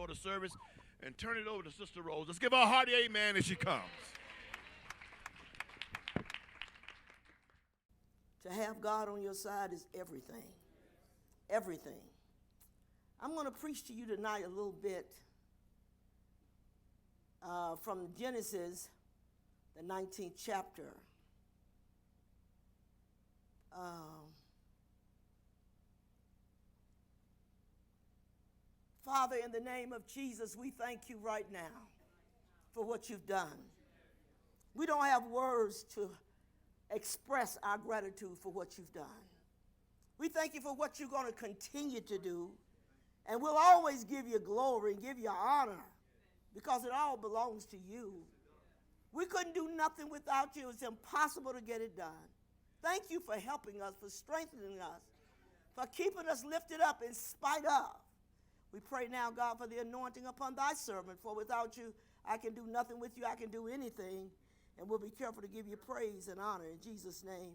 restore the service and turn it over to Sister Rose. Let's give her a hearty amen as she comes. To have God on your side is everything. Everything. I'm going to preach to you tonight a little bit from Genesis, the 19th chapter. Father, in the name of Jesus, we thank you right now for what you've done. We don't have words to express our gratitude for what you've done. We thank you for what you're going to continue to do, and we'll always give you glory and give you honor because it all belongs to you. We couldn't do nothing without you. It's impossible to get it done. Thank you for helping us, for strengthening us, for keeping us lifted up in spite of. We pray now, God, for the anointing upon thy servant, for without you, I can do nothing. With you, I can do anything. And we'll be careful to give you praise and honor. In Jesus' name,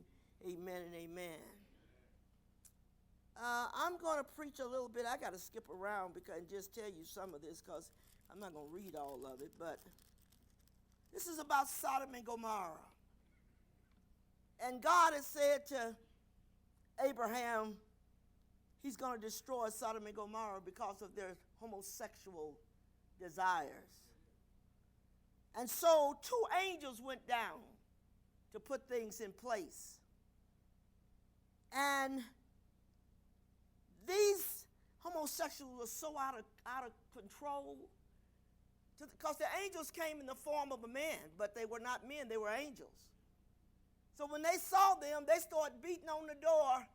amen and amen. I'm going to preach a little bit. I got to skip around and just tell you some of this because I'm not going to read all of it. But this is about Sodom and Gomorrah. And God has said to Abraham, he's going to destroy Sodom and Gomorrah because of their homosexual desires. And so 2 angels went down to put things in place. And these homosexuals were so out of control because the angels came in the form of a man, but they were not men, they were angels. So when they saw them, they started beating on the door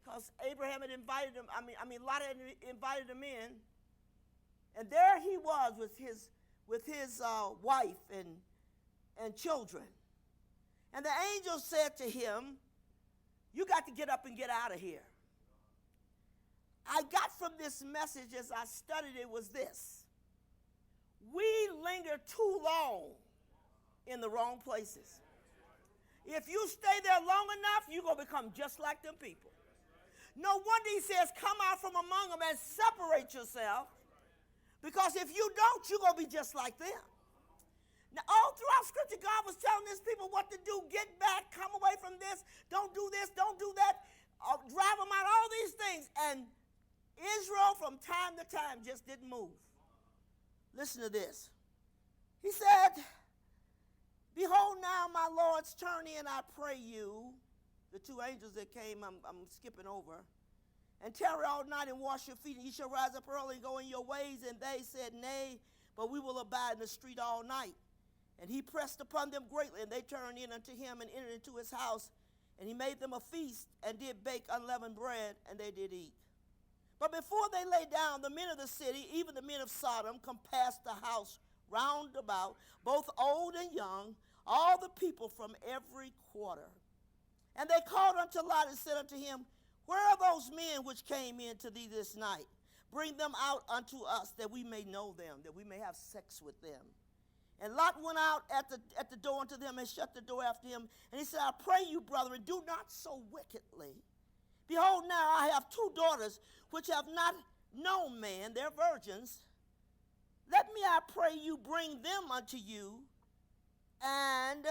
because Abraham had invited them, Lot had invited them in. And there he was with his wife and children. And the angel said to him, you got to get up and get out of here. I got from this message as I studied it was this. We linger too long in the wrong places. If you stay there long enough, you're going to become just like them people. No wonder he says, come out from among them and separate yourself. Because if you don't, you're going to be just like them. Now, all throughout Scripture, God was telling his people what to do. Get back, come away from this, don't do that, drive them out, all these things. And Israel, from time to time, just didn't move. Listen to this. He said, behold now, my lords, turn in, I pray you. The 2 angels that came, I'm skipping over. And tarry all night and wash your feet, and you shall rise up early and go in your ways. And they said, nay, but we will abide in the street all night. And he pressed upon them greatly, and they turned in unto him and entered into his house. And he made them a feast and did bake unleavened bread, and they did eat. But before they lay down, the men of the city, even the men of Sodom, compassed the house round about, both old and young, all the people from every quarter. And they called unto Lot and said unto him, where are those men which came in to thee this night? Bring them out unto us, that we may know them, that we may have sex with them. And Lot went out at the door unto them and shut the door after him. And he said, I pray you, brethren, do not so wickedly. Behold, now I have 2 daughters which have not known man, they're virgins. Let me, I pray you, bring them unto you, and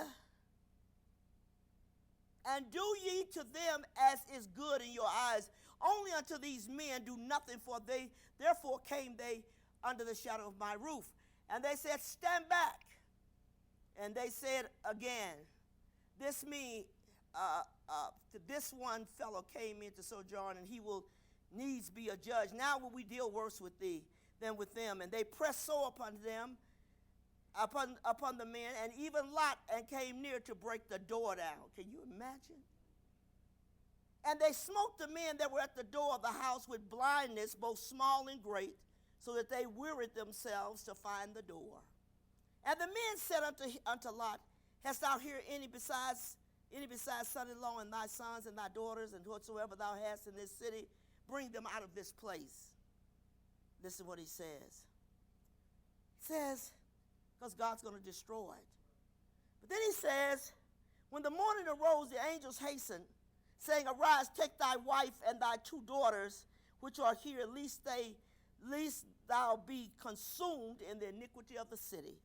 do ye to them as is good in your eyes. Only unto these men do nothing, for they therefore came they under the shadow of my roof. And they said, stand back. And they said again, this one fellow came in to sojourn, and he will needs be a judge. Now will we deal worse with thee than with them. And they pressed so upon them, upon the men, and even Lot, and came near to break the door down. Can you imagine? And they smote the men that were at the door of the house with blindness, both small and great, so that they wearied themselves to find the door. And the men said unto Lot, hast thou here any besides son-in-law, and thy sons and thy daughters, and whatsoever thou hast in this city, bring them out of this place. Listen what he says. He says, because God's going to destroy it. But then he says, when the morning arose, the angels hastened, saying, arise, take thy wife and thy 2 daughters, which are here, lest thou be consumed in the iniquity of the city.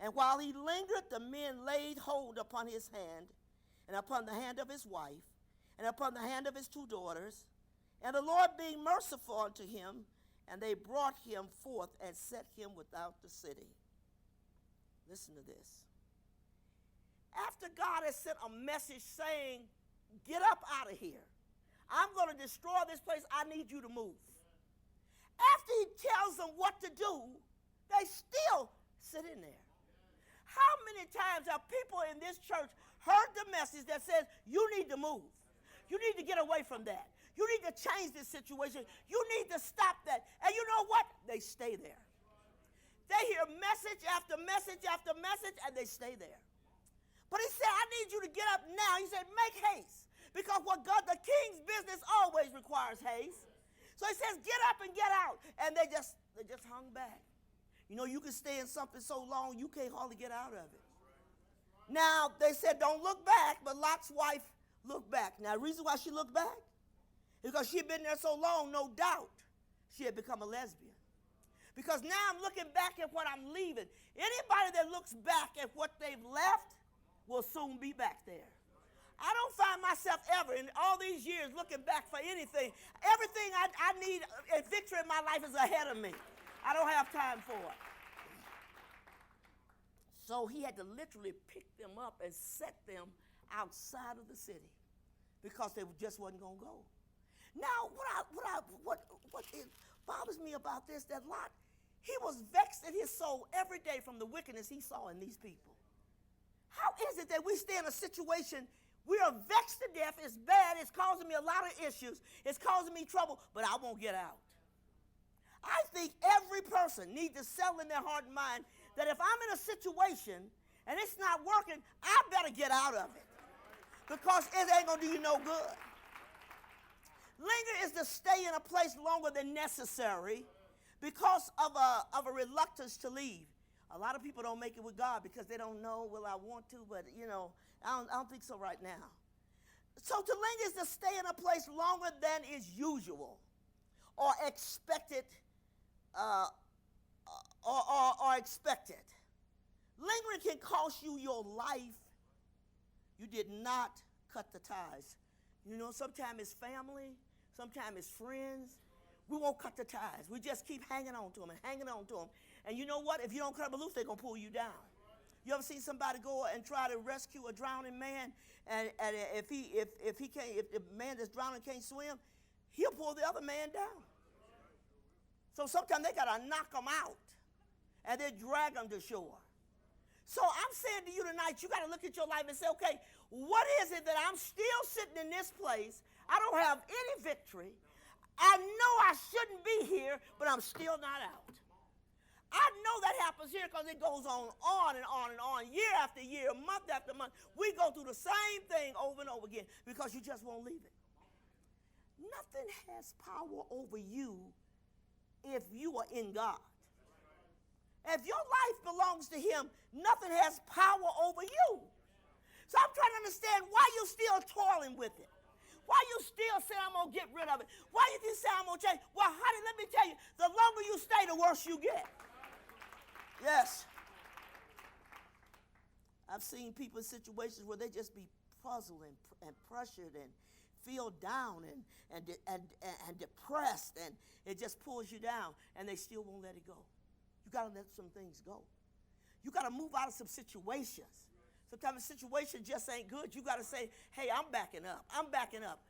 And while he lingered, the men laid hold upon his hand, and upon the hand of his wife, and upon the hand of his 2 daughters. And the Lord being merciful unto him, and they brought him forth and set him without the city. Listen to this. After God has sent a message saying, get up out of here. I'm going to destroy this place. I need you to move. After he tells them what to do, they still sit in there. How many times have people in this church heard the message that says, you need to move. You need to get away from that. You need to change this situation. You need to stop that. And you know what? They stay there. They hear message after message after message, and they stay there. But he said, I need you to get up now. He said, make haste. Because what God, the king's business always requires haste. So he says, get up and get out. And they just hung back. You know, you can stay in something so long, you can't hardly get out of it. Now, they said, don't look back, but Lot's wife looked back. Now, the reason why she looked back is because she had been there so long, no doubt, she had become a lesbian. Because now I'm looking back at what I'm leaving. Anybody that looks back at what they've left will soon be back there. I don't find myself ever in all these years looking back for anything. Everything I need a victory in my life is ahead of me. I don't have time for it. So he had to literally pick them up and set them outside of the city because they just wasn't going to go. Now, what bothers me about this, that Lot, he was vexed in his soul every day from the wickedness he saw in these people. How is it that we stay in a situation, we are vexed to death, it's bad, it's causing me a lot of issues, it's causing me trouble, but I won't get out? I think every person needs to settle in their heart and mind that if I'm in a situation and it's not working, I better get out of it because it ain't going to do you no good. Linger is to stay in a place longer than necessary because of a reluctance to leave. A lot of people don't make it with God because they don't know, well, I want to, but, you know, I don't think so right now. So to linger is to stay in a place longer than is usual or expected or expected. Lingering can cost you your life. You did not cut the ties. You know, sometimes it's family, sometimes it's friends. We won't cut the ties. We just keep hanging on to them and hanging on to them. And you know what? If you don't cut them loose, they're going to pull you down. You ever seen somebody go and try to rescue a drowning man, and if the man that's drowning can't swim, he'll pull the other man down. So sometimes they got to knock them out and then drag them to shore. So I'm saying to you tonight, you got to look at your life and say, okay, what is it that I'm still sitting in this place? I don't have any victory. I know I shouldn't be here, but I'm still not out. I know that happens here because it goes on and on and on, year after year, month after month. We go through the same thing over and over again because you just won't leave it. Nothing has power over you if you are in God. If your life belongs to him, nothing has power over you. So I'm trying to understand why you're still toiling with it. Why you still say I'm going to get rid of it? Why you say I'm going to change? Well, honey, let me tell you, the longer you stay, the worse you get. Yes. I've seen people in situations where they just be puzzled and pressured and feel down and depressed, and it just pulls you down, and they still won't let it go. You got to let some things go. You got to move out of some situations. Sometimes the situation just ain't good. You got to say, hey, I'm backing up. I'm backing up.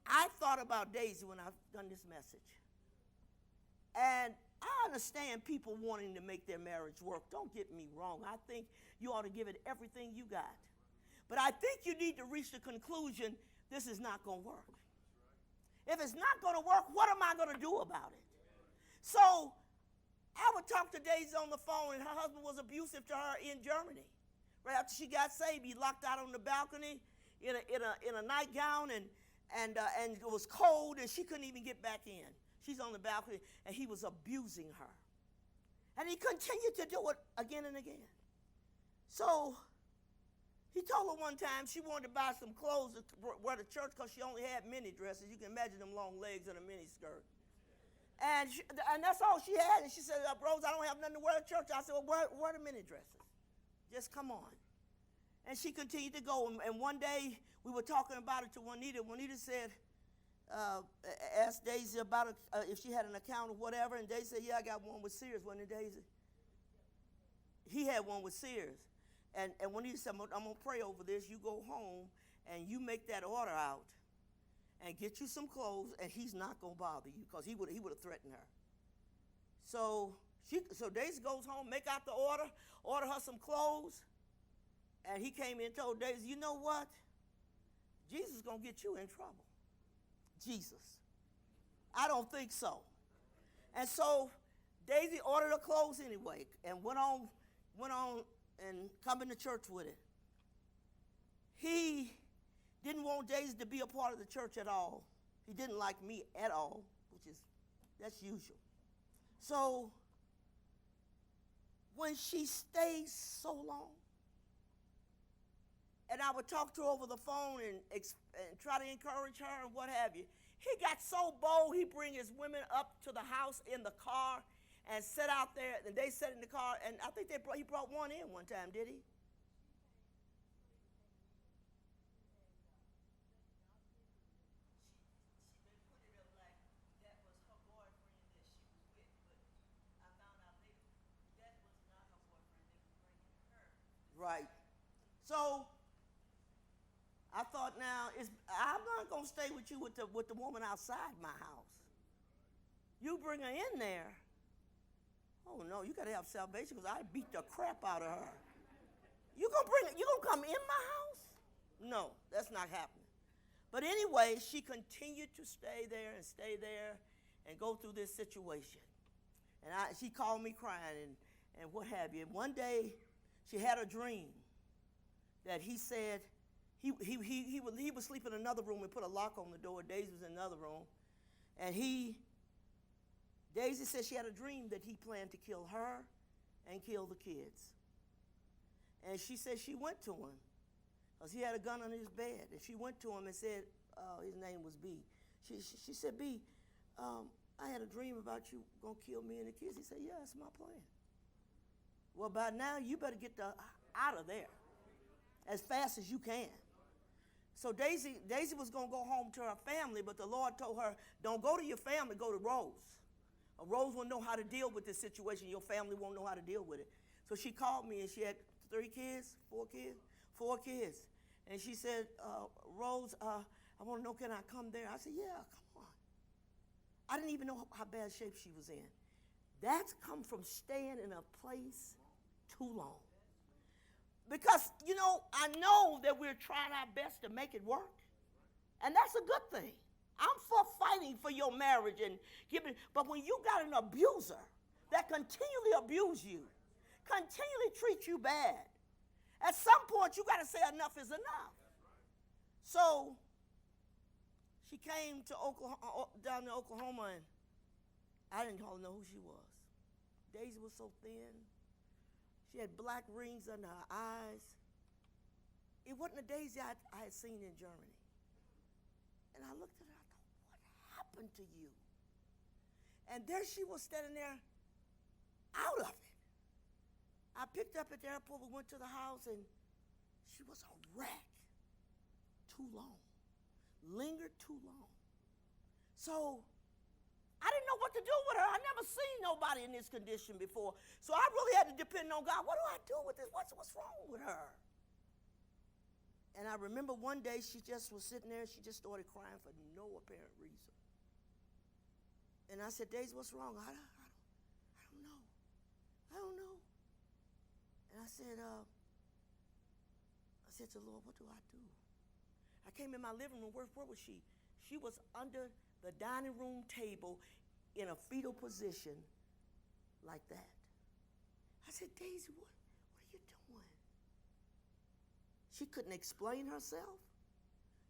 I thought about Daisy when I've done this message. And I understand people wanting to make their marriage work. Don't get me wrong. I think you ought to give it everything you got. But I think you need to reach the conclusion, this is not going to work. If it's not going to work, what am I going to do about it? So I would talk to Daisy on the phone, and her husband was abusive to her in Germany. Right after she got saved, he locked out on the balcony in a nightgown, and it was cold, and she couldn't even get back in. She's on the balcony, and he was abusing her. And he continued to do it again and again. So he told her one time she wanted to buy some clothes to wear to church because she only had mini dresses. You can imagine them long legs and a mini skirt. And that's all she had. And she said, Rose, I don't have nothing to wear at church. I said, well, wear the mini dresses. Just come on. And she continued to go. And one day we were talking about it to Juanita. Juanita said, asked Daisy about if she had an account or whatever. And Daisy said, yeah, I got one with Sears. Wasn't it, Daisy? He had one with Sears. And Juanita said, I'm going to pray over this. You go home and you make that order out and get you some clothes, and he's not going to bother you, because he would have threatened her. So Daisy goes home, make out the order her some clothes, and he came in and told Daisy, you know what? Jesus is going to get you in trouble. Jesus. I don't think so. And so Daisy ordered her clothes anyway and went on and come into church with it. He didn't want Daisy to be a part of the church at all. He didn't like me at all, that's usual. So when she stayed so long, and I would talk to her over the phone and try to encourage her and what have you, he got so bold, he bring his women up to the house in the car and sit out there, and they sat in the car, and I think he brought one in one time, did he? Right. So I thought, now I'm not gonna stay with you with the woman outside my house. You bring her in there. Oh no, you gotta have salvation, because I beat the crap out of her. You gonna come in my house? No, that's not happening. But anyway, she continued to stay there and go through this situation. And she called me crying and what have you. And one day, she had a dream that he said he would sleep in another room and put a lock on the door. Daisy was in another room. And Daisy said she had a dream that he planned to kill her and kill the kids. And she said she went to him, because he had a gun under his bed. And she went to him and said, his name was B. She said, B, I had a dream about you going to kill me and the kids. He said, yeah, that's my plan. Well, by now, you better get out of there as fast as you can. So Daisy was going to go home to her family, but the Lord told her, don't go to your family, go to Rose. Rose won't know how to deal with this situation. Your family won't know how to deal with it. So she called me, and she had 4 kids. And she said, Rose, I want to know, can I come there? I said, yeah, come on. I didn't even know how bad shape she was in. That's come from staying in a place too long. Because, I know that we're trying our best to make it work. And that's a good thing. I'm for fighting for your marriage and but when you got an abuser that continually abuse you, continually treat you bad, at some point you got to say enough is enough. So she came to down to Oklahoma, and I didn't hardly know who she was. Daisy was so thin. She had black rings under her eyes. It wasn't a Daisy I had seen in Germany. And I looked at her, I thought, what happened to you? And there she was standing there, out of it. I picked up at the airport, we went to the house, and she was a wreck. Too long. Lingered too long. So I didn't know what to do with her. I never seen nobody in this condition before. So I really had to depend on God. What do I do with this? What's wrong with her? And I remember one day she just was sitting there. She just started crying for no apparent reason. And I said, Daisy, what's wrong? I don't know. I don't know. And I said to the Lord, what do I do? I came in my living room. Where was she? She was under the dining room table in a fetal position like that. I said, Daisy, what are you doing? She couldn't explain herself.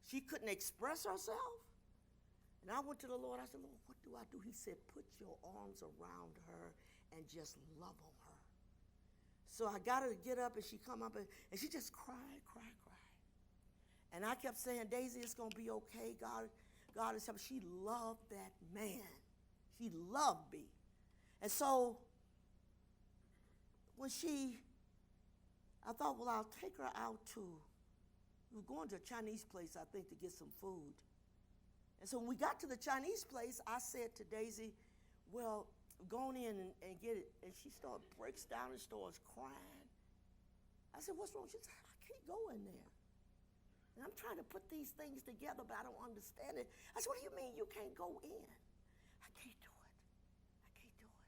She couldn't express herself. And I went to the Lord. I said, Lord, what do I do? He said, put your arms around her and just love on her. So I got her to get up, and she come up, and she just cried. And I kept saying, Daisy, it's going to be okay. God is helping. She loved that man. She loved B. And so when I thought, well, I'll take her out we were going to a Chinese place, I think, to get some food. And so when we got to the Chinese place, I said to Daisy, well, go on in and get it. And she breaks down and starts crying. I said, what's wrong? She said, I can't go in there. And I'm trying to put these things together, but I don't understand it. I said, what do you mean you can't go in? I can't do it. I can't do it.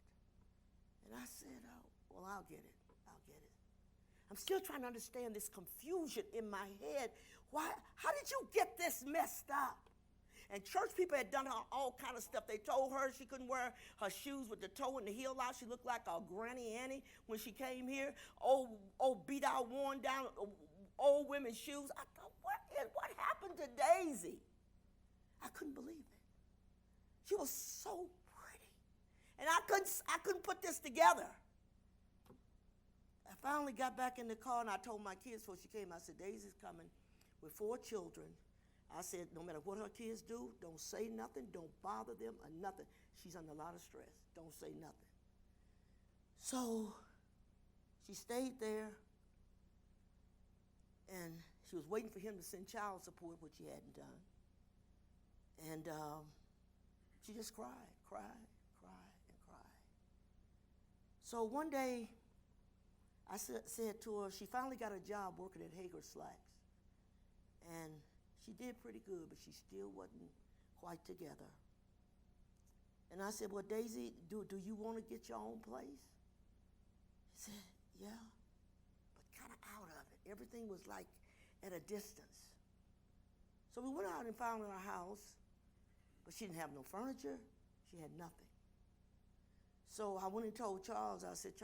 And I said, oh, well, I'll get it. I'll get it. I'm still trying to understand this confusion in my head. How did you get this messed up? And church people had done her all kind of stuff. They told her she couldn't wear her shoes with the toe and the heel out. She looked like a Granny Annie when she came here. Old beat out, worn down, old women's shoes. I thought, what happened to Daisy? I couldn't believe it. She was so pretty. And I couldn't put this together. I finally got back in the car and I told my kids before she came, I said, Daisy's coming with 4 children. I said, no matter what her kids do, don't say nothing, don't bother them or nothing. She's under a lot of stress. Don't say nothing. So she stayed there, and she was waiting for him to send child support, which he hadn't done. And she just cried. So one day, I said to her, she finally got a job working at Hager Slacks. And she did pretty good, but she still wasn't quite together. And I said, well, Daisy, do you want to get your own place? She said, yeah, but kind of out of it. Everything was like at a distance. So we went out and found her house, but she didn't have no furniture. She had nothing. So I went and told Charles, I said,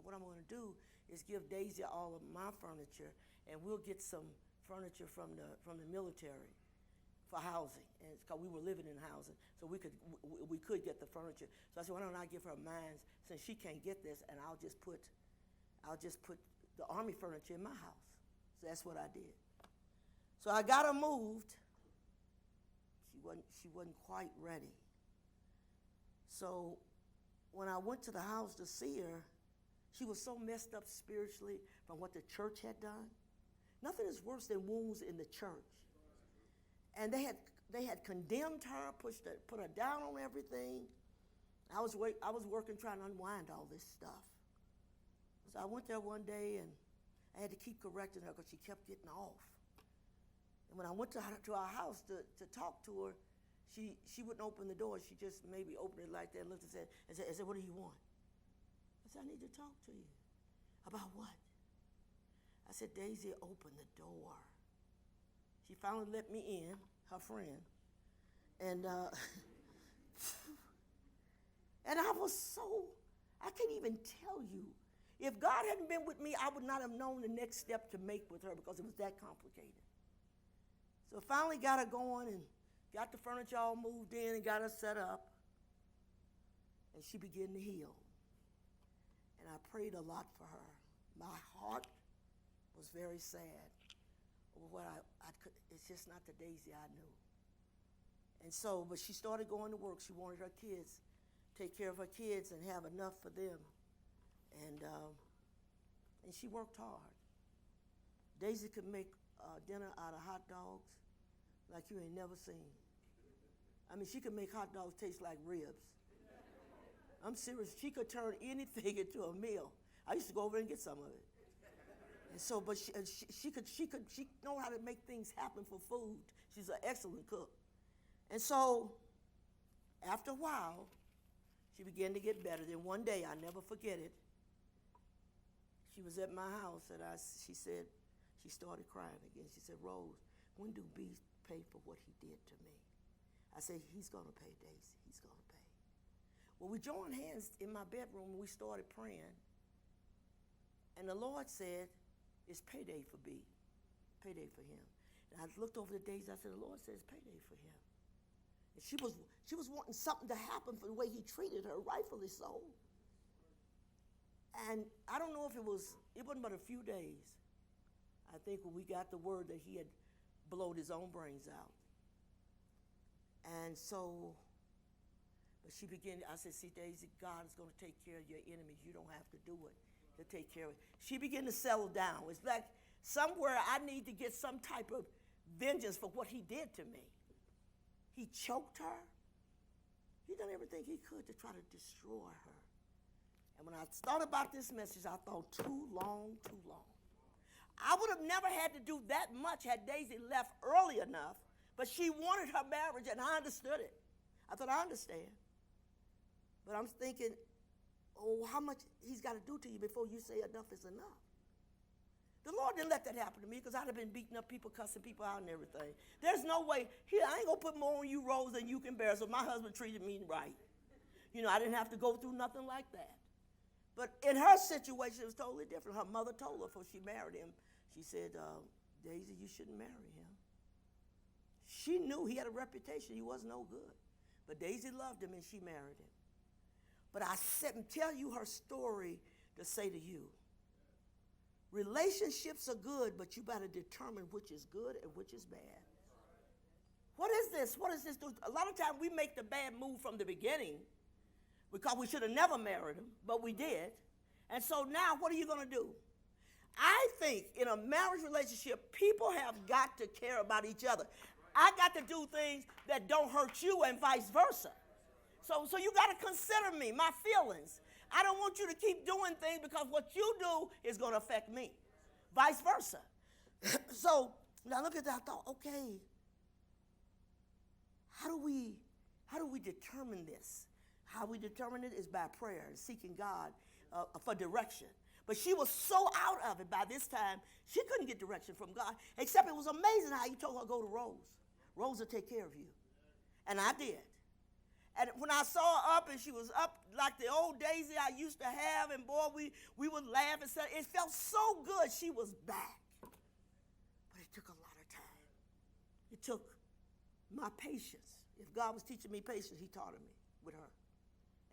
what I'm going to do is give Daisy all of my furniture, and we'll get some furniture from the military for housing, and it's because we were living in housing, so we could get the furniture. So I said, why don't I give her mine since she can't get this, and I'll just put the Army furniture in my house. So that's what I did. So I got her moved. She wasn't quite ready. So when I went to the house to see her, she was so messed up spiritually from what the church had done. Nothing is worse than wounds in the church. And they had condemned her, put her down on everything. I was working trying to unwind all this stuff. So I went there one day and I had to keep correcting her because she kept getting off. And when I went to our house to talk to her, she wouldn't open the door. She just maybe opened it like that and looked and said, what do you want? I said, I need to talk to you. About what? I said, Daisy, open the door. She finally let me in, her friend. And and I can't even tell you. If God hadn't been with me, I would not have known the next step to make with her because it was that complicated. So finally got her going and got the furniture all moved in and got her set up. And she began to heal. And I prayed a lot for her. My heart was very sad over what it's just not the Daisy I knew. And so, but she started going to work. She wanted her kids, take care of her kids and have enough for them. And she worked hard. Daisy could make dinner out of hot dogs like you ain't never seen. I mean, she could make hot dogs taste like ribs. I'm serious. She could turn anything into a meal. I used to go over and get some of it. And so, but she know how to make things happen for food. She's an excellent cook. And so, after a while, she began to get better. Then one day, I never forget it. She was at my house, and she said, she started crying again. She said, Rose, when do B pay for what he did to me? I said, he's going to pay, Daisy. He's going to pay. Well, we joined hands in my bedroom, and we started praying. And the Lord said, it's payday for B, payday for him. And I looked over the Daisy. I said, the Lord says payday for him. And she was wanting something to happen for the way he treated her, rightfully so. And I don't know if it wasn't but a few days, I think, when we got the word that he had blowed his own brains out. And so But she began, I said, see, Daisy, God is going to take care of your enemies. You don't have to do it. He'll take care of it. She began to settle down. It's like somewhere I need to get some type of vengeance for what he did to me. He choked her. He done everything he could to try to destroy her. And when I thought about this message, I thought, too long, too long. I would have never had to do that much had Daisy left early enough, but she wanted her marriage, and I understood it. I thought, I understand. But I'm thinking, oh, how much he's got to do to you before you say enough is enough. The Lord didn't let that happen to me because I'd have been beating up people, cussing people out and everything. There's no way, here, I ain't going to put more on you, Rose, than you can bear. So my husband treated me right. You know, I didn't have to go through nothing like that. But in her situation, it was totally different. Her mother told her before she married him, she said, Daisy, you shouldn't marry him. She knew he had a reputation. He was no good. But Daisy loved him, and she married him. But I said and tell you her story to say to you, relationships are good, but you better determine which is good and which is bad. What is this? What is this? A lot of times we make the bad move from the beginning because we should have never married him, but we did. And so now what are you going to do? I think in a marriage relationship, people have got to care about each other. I got to do things that don't hurt you and vice versa. So you got to consider me, my feelings. I don't want you to keep doing things because what you do is going to affect me. Vice versa. So now look at that. I thought, okay, how do we determine this? How we determine it is by prayer and seeking God for direction. But she was so out of it by this time, she couldn't get direction from God, except it was amazing how he told her to go to Rose. Rose will take care of you. And I did. And when I saw her up and she was up like the old Daisy I used to have, and boy, we would laugh and say, it felt so good she was back. But it took a lot of time. It took my patience. If God was teaching me patience, he taught me with her.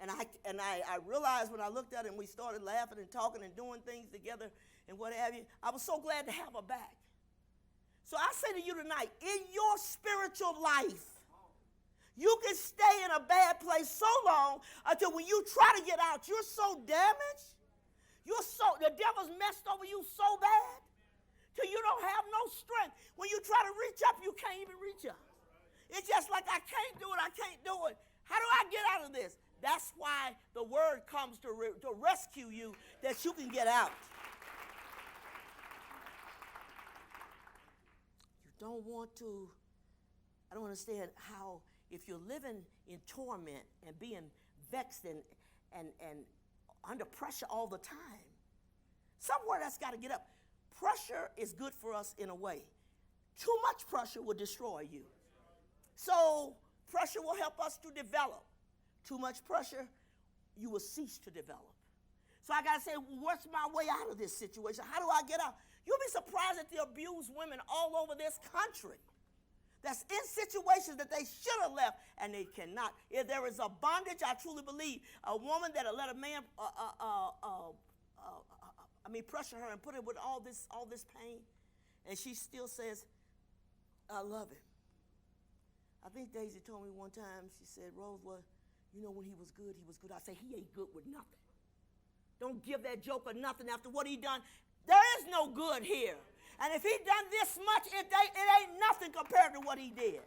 And I realized when I looked at her and we started laughing and talking and doing things together and what have you, I was so glad to have her back. So I say to you tonight, in your spiritual life, you can stay in a bad place so long until when you try to get out, you're so damaged, the devil's messed over you so bad, till you don't have no strength. When you try to reach up, you can't even reach up. It's just like, I can't do it. How do I get out of this? That's why the word comes to rescue you, that you can get out. You don't want to, I don't understand how, if you're living in torment and being vexed and under pressure all the time, somewhere that's got to get up. Pressure is good for us in a way. Too much pressure will destroy you. So pressure will help us to develop. Too much pressure, you will cease to develop. So I got to say, what's my way out of this situation? How do I get out? You'll be surprised at the abused women all over this country that's in situations that they should have left and they cannot. If there is a bondage, I truly believe, a woman that'll let a man pressure her and put her with all this pain, and she still says, I love him. I think Daisy told me one time, she said, Rose, well, you know, when he was good, he was good. I say, he ain't good with nothing. Don't give that joker nothing after what he done. There is no good here. And if he done this much, it ain't nothing compared to what he did.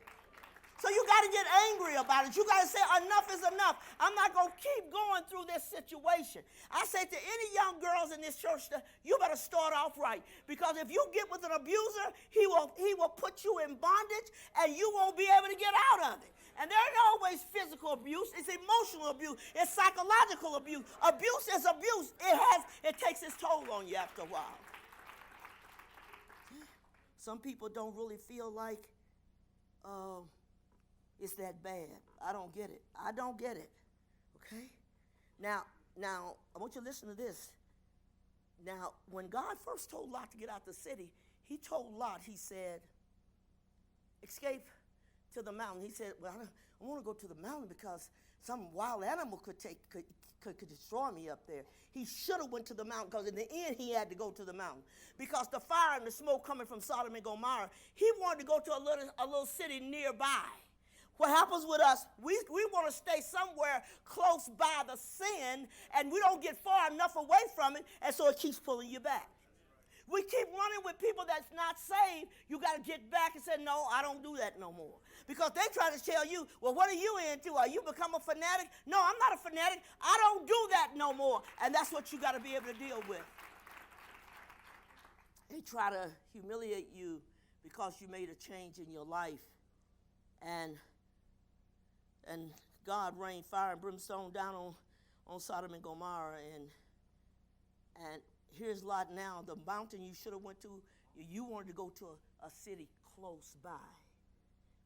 So you got to get angry about it. You got to say, enough is enough. I'm not going to keep going through this situation. I say to any young girls in this church, you better start off right. Because if you get with an abuser, he will put you in bondage, and you won't be able to get out of it. And there ain't always physical abuse. It's emotional abuse. It's psychological abuse. Abuse is abuse. It takes its toll on you after a while. Some people don't really feel like it's that bad. I don't get it. Okay? Now, I want you to listen to this. Now, when God first told Lot to get out the city, he told Lot, he said, escape to the mountain. He said, well, I want to go to the mountain because some wild animal could destroy me up there. He should have went to the mountain because in the end he had to go to the mountain. Because the fire and the smoke coming from Sodom and Gomorrah, he wanted to go to a little city nearby What happens with us, we want to stay somewhere close by the sin, and we don't get far enough away from it, and so it keeps pulling you back. We keep running with people that's not saved. You got to get back and say, no, I don't do that no more. Because they try to tell you, well, what are you into? Are you become a fanatic? No, I'm not a fanatic. I don't do that no more. And that's what you got to be able to deal with. They try to humiliate you because you made a change in your life. And God rained fire and brimstone down on Sodom and Gomorrah. And here's Lot now, the mountain you should have went to, you wanted to go to a city close by.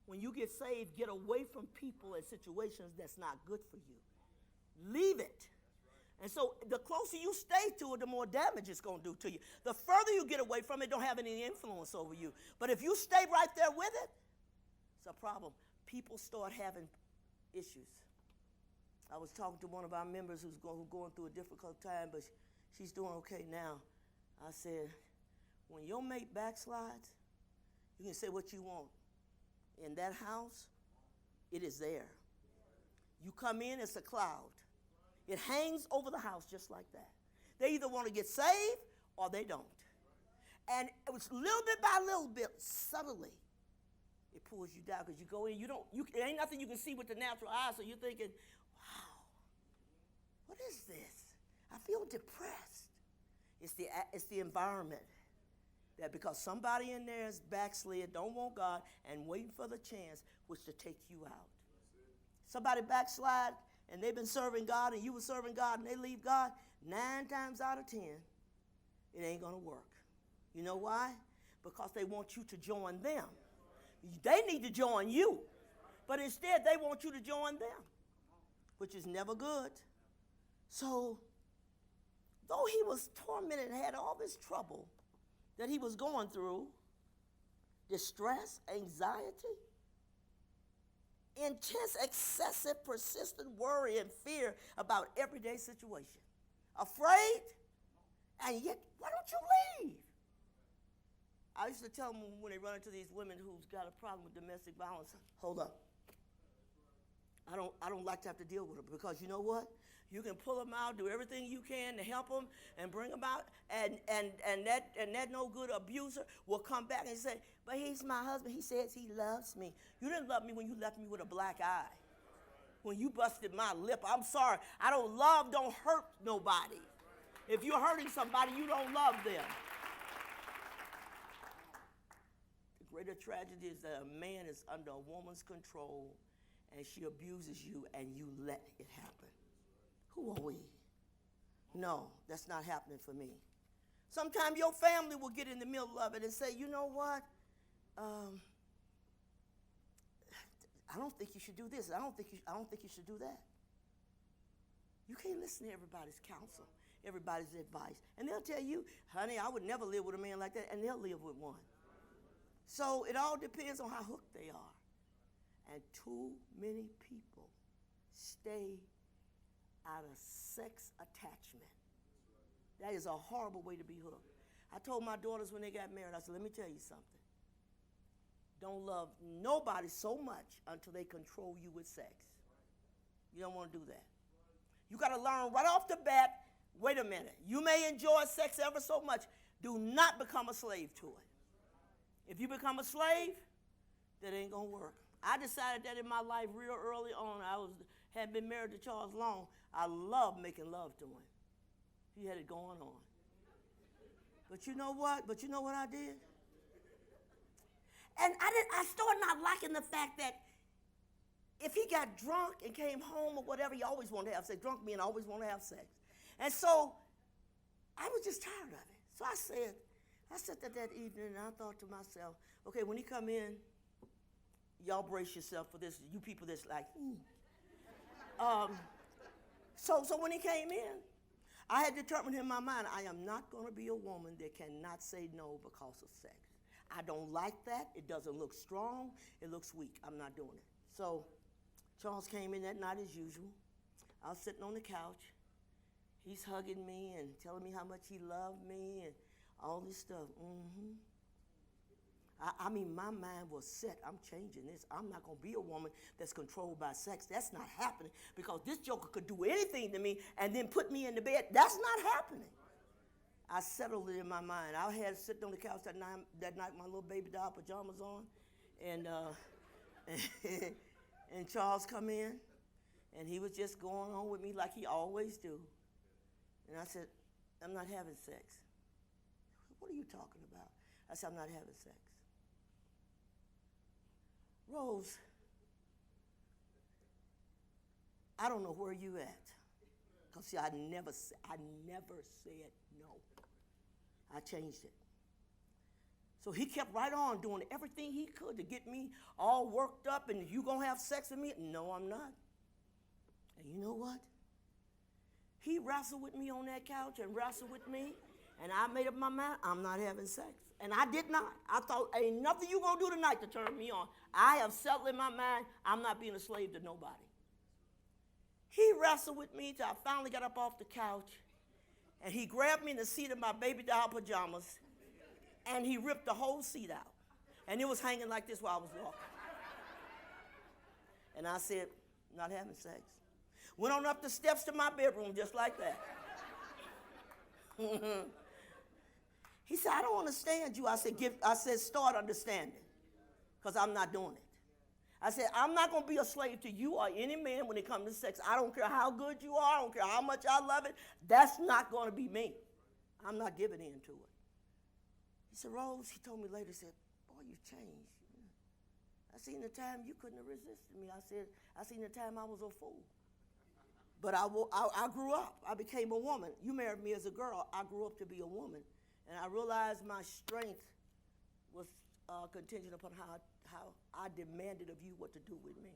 When you get saved, get away from people and situations that's not good for you. Leave it. And so the closer you stay to it, the more damage it's going to do to you. The further you get away from it, don't have any influence over you. But if you stay right there with it, it's a problem. People start having issues. I was talking to one of our members who's going through a difficult time, but she's doing okay now. I said, when your mate backslides, you can say what you want. In that house, it is there. You come in, it's a cloud. It hangs over the house just like that. They either want to get saved or they don't. And it was little bit by little bit, subtly, it pulls you down because you go in, it ain't nothing you can see with the natural eye, so you're thinking, wow, what is this? I feel depressed. It's the environment. That because somebody in there is backslid, don't want God, and waiting for the chance which to take you out. Somebody backslide, and they've been serving God, and you were serving God, and they leave God, 9 times out of 10, it ain't going to work. You know why? Because they want you to join them. They need to join you, but instead they want you to join them, which is never good. So, though he was tormented and had all this trouble that he was going through, distress, anxiety, intense, excessive, persistent worry and fear about everyday situation. Afraid, and yet, why don't you leave? I used to tell them when they run into these women who's got a problem with domestic violence, hold up. I don't like to have to deal with them because you know what? You can pull them out, do everything you can to help them and bring them out, and that no good abuser will come back and say, but he's my husband. He says he loves me. You didn't love me when you left me with a black eye. When you busted my lip, I'm sorry. I don't hurt nobody. If you're hurting somebody, you don't love them. The greater tragedy is that a man is under a woman's control and she abuses you and you let it happen. Who are we? No, that's not happening for me. Sometimes your family will get in the middle of it and say, you know what? I don't think you should do this. I don't think you should do that. You can't listen to everybody's counsel, everybody's advice. And they'll tell you, honey, I would never live with a man like that, and they'll live with one. So it all depends on how hooked they are. And too many people stay out of sex attachment. That is a horrible way to be hooked. I told my daughters when they got married, I said, let me tell you something. Don't love nobody so much until they control you with sex. You don't want to do that. You got to learn right off the bat, wait a minute. You may enjoy sex ever so much. Do not become a slave to it. If you become a slave, that ain't going to work. I decided that in my life real early on. Had been married to Charles long. I loved making love to him. He had it going on. But you know what? I did? And I started not liking the fact that if he got drunk and came home or whatever, he always wanted to have sex. Drunk men always want to have sex. And so I was just tired of it. So I sat there that evening and I thought to myself, okay, when he come in, y'all brace yourself for this, you people that's like, So when he came in, I had determined in my mind, I am not going to be a woman that cannot say no because of sex. I don't like that. It doesn't look strong. It looks weak. I'm not doing it. So Charles came in that night as usual. I was sitting on the couch. He's hugging me and telling me how much he loved me and all this stuff. I mean, my mind was set. I'm changing this. I'm not going to be a woman that's controlled by sex. That's not happening because this joker could do anything to me and then put me in the bed. That's not happening. I settled it in my mind. I had sitting on the couch that night my little baby doll pajamas on, and and Charles come in, and he was just going on with me like he always do. And I said, I'm not having sex. What are you talking about? I said, I'm not having sex. Rose, I don't know where you at. Because see, I never said no. I changed it. So he kept right on doing everything he could to get me all worked up and you gonna have sex with me? No, I'm not. And you know what? He wrestled with me on that couch and wrestled with me, and I made up my mind, I'm not having sex. And I did not. I thought, ain't nothing you gonna do tonight to turn me on. I have settled in my mind, I'm not being a slave to nobody. He wrestled with me till I finally got up off the couch, and he grabbed me in the seat of my baby doll pajamas, and he ripped the whole seat out. And it was hanging like this while I was walking. And I said, not having sex. Went on up the steps to my bedroom just like that. He said, I don't understand you. I said, start understanding, because I'm not doing it. I said, I'm not going to be a slave to you or any man when it comes to sex. I don't care how good you are. I don't care how much I love it. That's not going to be me. I'm not giving in to it. He said, Rose, he told me later, he said, boy, you've changed. I seen the time you couldn't have resisted me. I seen the time I was a fool. But I grew up. I became a woman. You married me as a girl. I grew up to be a woman. And I realized my strength was contingent upon how I demanded of you what to do with me.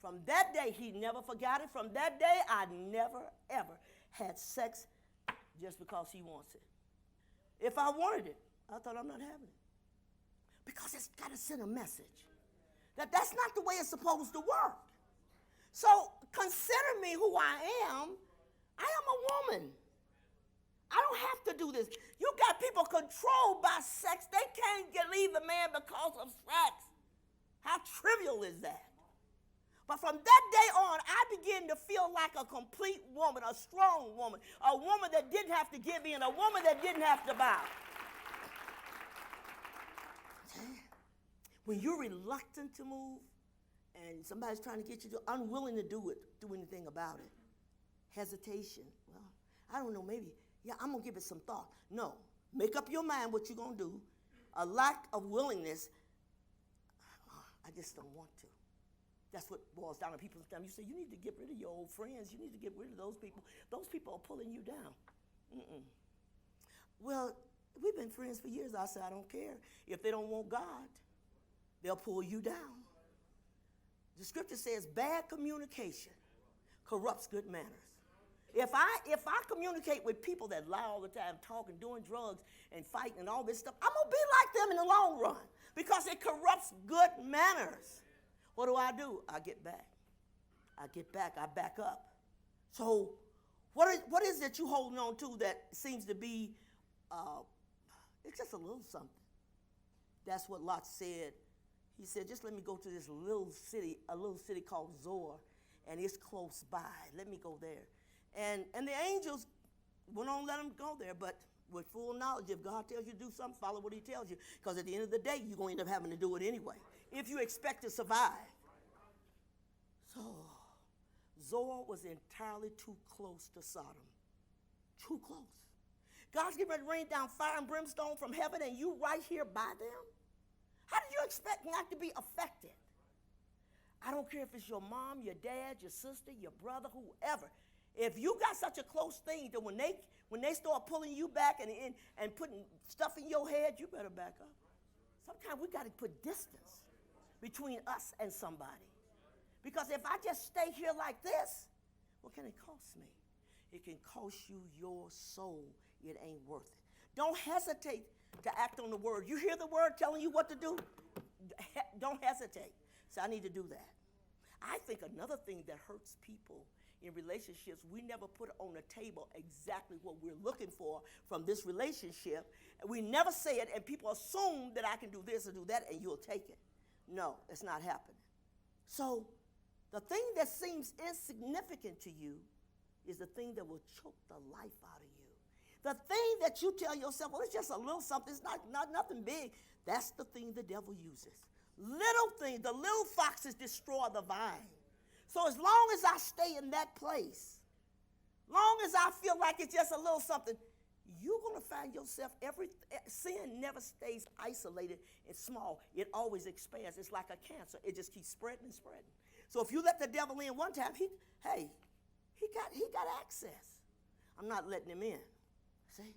From that day, he never forgot it. From that day, I never, ever had sex just because he wants it. If I wanted it, I thought I'm not having it. Because it's got to send a message that that's not the way it's supposed to work. So consider me who I am. I am a woman. I don't have to do this. You got people controlled by sex. They can't leave a man because of sex. How trivial is that? But from that day on, I began to feel like a complete woman, a strong woman, a woman that didn't have to give in, a woman that didn't have to bow. When you're reluctant to move and somebody's trying to get you to, unwilling to do anything about it, hesitation, well, I don't know, maybe, yeah, I'm going to give it some thought. No, make up your mind what you're going to do. A lack of willingness, I just don't want to. That's what boils down to people's time. You say, you need to get rid of your old friends. You need to get rid of those people. Those people are pulling you down. Well, we've been friends for years. I said, I don't care. If they don't want God, they'll pull you down. The scripture says bad communication corrupts good manners. If I communicate with people that lie all the time, talking, doing drugs, and fighting and all this stuff, I'm going to be like them in the long run because it corrupts good manners. What do? I get back. I back up. So what is it you holding on to that seems to be, it's just a little something. That's what Lot said. He said, just let me go to this little city called Zoar, and it's close by. Let me go there. And the angels went on let him go there, but with full knowledge, if God tells you to do something, follow what he tells you, because at the end of the day, you're going to end up having to do it anyway, if you expect to survive. So, Zoar was entirely too close to Sodom. Too close. God's getting ready to rain down fire and brimstone from heaven, and you right here by them? How did you expect not to be affected? I don't care if it's your mom, your dad, your sister, your brother, whoever. If you got such a close thing that when they start pulling you back and putting stuff in your head, you better back up. Sometimes we got to put distance between us and somebody. Because if I just stay here like this, what can it cost me? It can cost you your soul. It ain't worth it. Don't hesitate to act on the word. You hear the word telling you what to do? Don't hesitate. So I need to do that. I think another thing that hurts people in relationships, we never put on the table exactly what we're looking for from this relationship. We never say it, and people assume that I can do this or do that, and you'll take it. No, it's not happening. So the thing that seems insignificant to you is the thing that will choke the life out of you. The thing that you tell yourself, well, it's just a little something, it's not nothing big. That's the thing the devil uses. Little things, the little foxes destroy the vine. So as long as I stay in that place, long as I feel like it's just a little something, you're going to find yourself, sin never stays isolated and small. It always expands. It's like a cancer. It just keeps spreading and spreading. So if you let the devil in one time, he got access. I'm not letting him in. See?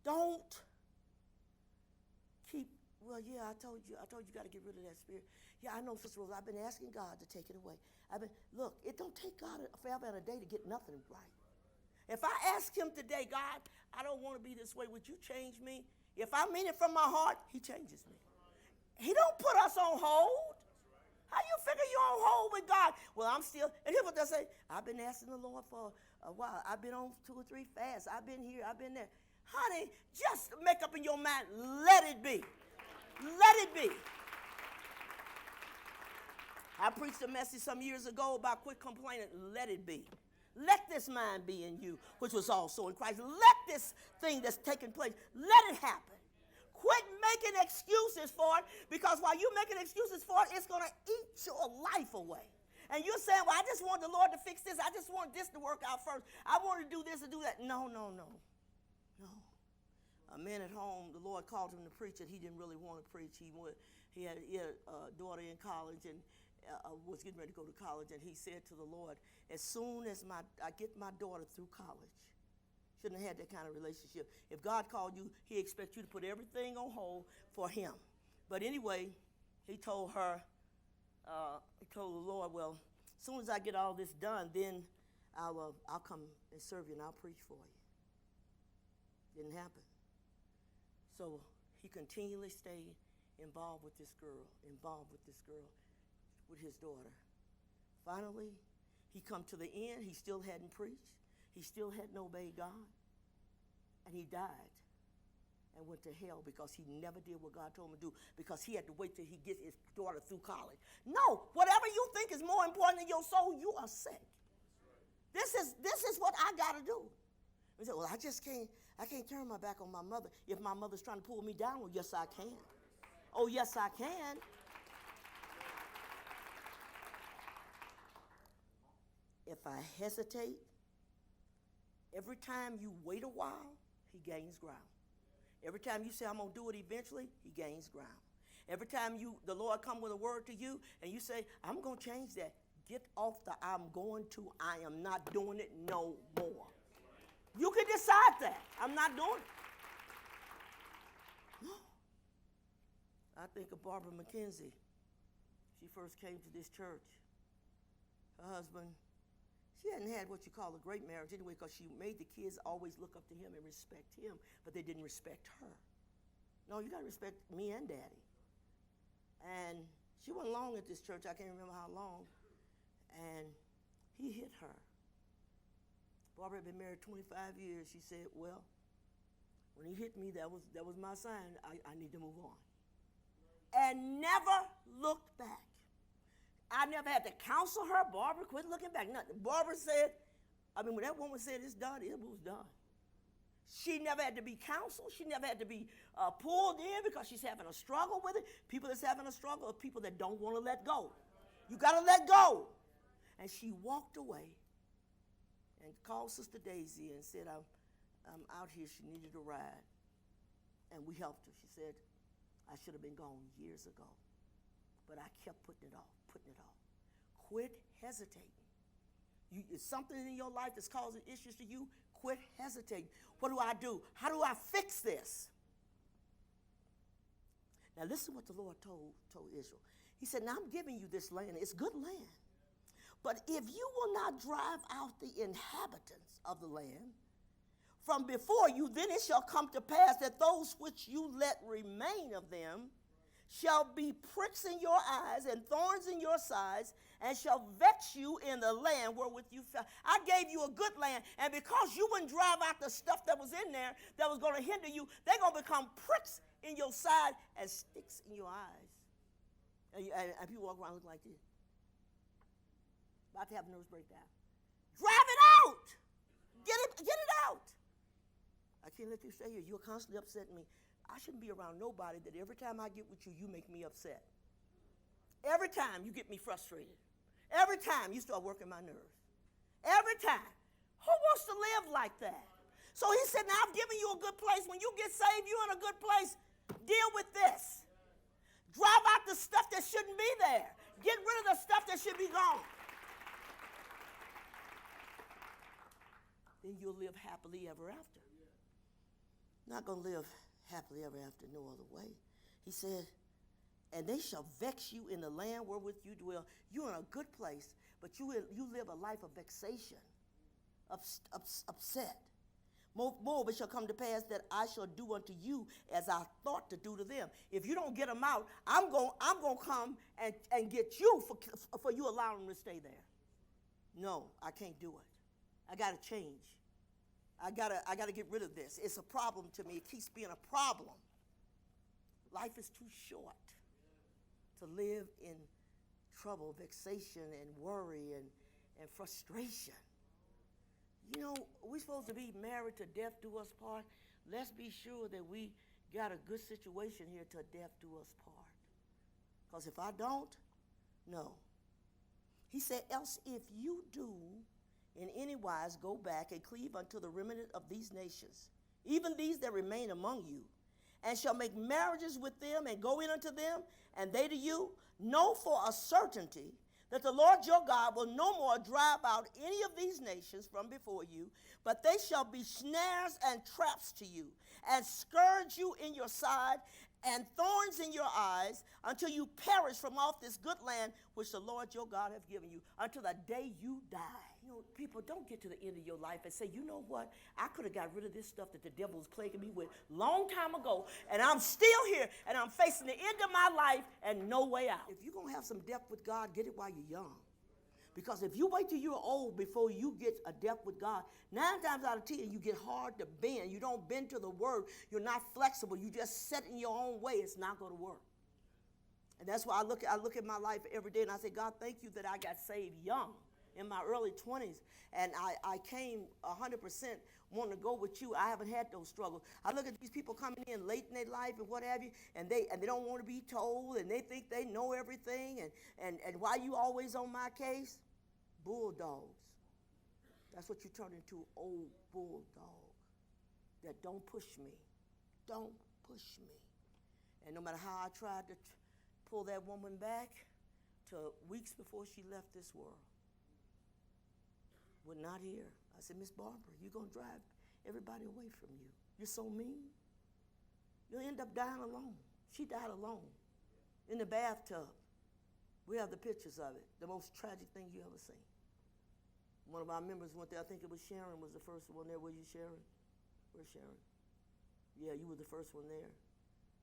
Don't keep, well, yeah, I told you got to get rid of that spirit. Yeah, I know, Sister Rose, I've been asking God to take it away. Look, it don't take God forever and a day to get nothing right. If I ask him today, God, I don't want to be this way, would you change me? If I mean it from my heart, he changes me. He don't put us on hold. How you figure you're on hold with God? Well, I'm still, and here's what they say, I've been asking the Lord for a while. I've been on 2 or 3 fasts. I've been here, I've been there. Honey, just make up in your mind, let it be. Let it be. I preached a message some years ago about quit complaining, let it be. Let this mind be in you, which was also in Christ. Let this thing that's taking place, let it happen. Quit making excuses for it, because while you're making excuses for it, it's going to eat your life away. And you're saying, well, I just want the Lord to fix this. I just want this to work out first. I want to do this and do that. No. A man at home, the Lord called him to preach, and he didn't really want to preach. He had a daughter in college and was getting ready to go to college, and he said to the Lord, as soon as I get my daughter through college, shouldn't have had that kind of relationship. If God called you, he expects you to put everything on hold for him. But anyway, he told the Lord, well, as soon as I get all this done, then I'll come and serve you and I'll preach for you. Didn't happen. So he continually stayed involved with this girl, with his daughter. Finally, he come to the end. He still hadn't preached. He still hadn't obeyed God. And he died and went to hell because he never did what God told him to do, because he had to wait till he gets his daughter through college. No, whatever you think is more important than your soul, you are sick. This is what I got to do. He said, well, I can't turn my back on my mother. If my mother's trying to pull me down, well, yes, I can. Oh, yes, I can. If I hesitate, every time you wait a while, he gains ground. Every time you say, I'm going to do it eventually, he gains ground. Every time the Lord come with a word to you and you say, I'm going to change that, get off the I'm going to, I am not doing it no more. You can decide that. I'm not doing it. No. I think of Barbara McKenzie. She first came to this church. Her husband, she hadn't had what you call a great marriage anyway, because she made the kids always look up to him and respect him, but they didn't respect her. No, you got to respect me and Daddy. And she wasn't long at this church. I can't remember how long. And he hit her. Barbara had been married 25 years. She said, well, when he hit me, that was my sign. I need to move on. And never looked back. I never had to counsel her. Barbara, quit looking back. Nothing. Barbara said, when that woman said it's done, it was done. She never had to be counseled. She never had to be pulled in because she's having a struggle with it. People that's having a struggle are people that don't want to let go. You got to let go. And she walked away and called Sister Daisy and said, I'm out here. She needed a ride. And we helped her. She said, I should have been gone years ago. But I kept putting it off. Quit hesitating. It's something in your life that's causing issues to you. Quit hesitating. What do? How do I fix this? Now listen what the Lord told Israel. He said, now I'm giving you this land. It's good land. But if you will not drive out the inhabitants of the land from before you, then it shall come to pass that those which you let remain of them shall be pricks in your eyes and thorns in your sides, and shall vex you in the land wherewith you fell. I gave you a good land, and because you wouldn't drive out the stuff that was in there that was going to hinder you, they're going to become pricks in your side and sticks in your eyes. And people walk around looking like this. About to have a nervous breakdown. Drive it out. Get it out. I can't let you stay here. You're constantly upsetting me. I shouldn't be around nobody that every time I get with you, you make me upset. Every time you get me frustrated. Every time you start working my nerves. Every time. Who wants to live like that? So he said, now I've given you a good place. When you get saved, you're in a good place. Deal with this. Drive out the stuff that shouldn't be there. Get rid of the stuff that should be gone. Then you'll live happily ever after. Not going to live happily ever after no other way. He said, and they shall vex you in the land wherewith you dwell. You're in a good place, but you live a life of vexation, upset. Moreover, it shall come to pass that I shall do unto you as I thought to do to them. If you don't get them out, I'm going to come and get you for you allowing them to stay there. No, I can't do it. I got to change. I gotta get rid of this. It's a problem to me. It keeps being a problem. Life is too short to live in trouble, vexation, and worry and frustration. You know, we're supposed to be married to death do us part. Let's be sure that we got a good situation here till death do us part. Because if I don't, no. He said, else if you do in any wise go back and cleave unto the remnant of these nations, even these that remain among you, and shall make marriages with them and go in unto them, and they to you, know for a certainty that the Lord your God will no more drive out any of these nations from before you, but they shall be snares and traps to you, and scourge you in your side, and thorns in your eyes, until you perish from off this good land which the Lord your God hath given you, until the day you die. You know, people, don't get to the end of your life and say, you know what, I could have got rid of this stuff that the devil was plaguing me with long time ago, and I'm still here, and I'm facing the end of my life and no way out. If you're going to have some depth with God, get it while you're young. Because if you wait till you're old before you get a depth with God, 9 times out of 10, you get hard to bend. You don't bend to the word. You're not flexible. You just set in your own way. It's not going to work. And that's why I look at my life every day, and I say, God, thank you that I got saved young in my early 20s. And I came 100% wanting to go with you. I haven't had those struggles. I look at these people coming in late in their life and what have you, and they don't want to be told, and they think they know everything, and why you always on my case? Bulldogs. That's what you turn into, old bulldog that don't push me. Don't push me. And no matter how I tried to pull that woman back to weeks before she left this world, would not hear. I said, Miss Barbara, you're going to drive everybody away from you. You're so mean. You'll end up dying alone. She died alone in the bathtub. We have the pictures of it, the most tragic thing you ever seen. One of our members went there. I think it was Sharon was the first one there. Were you Sharon? Where's Sharon? Yeah, you were the first one there.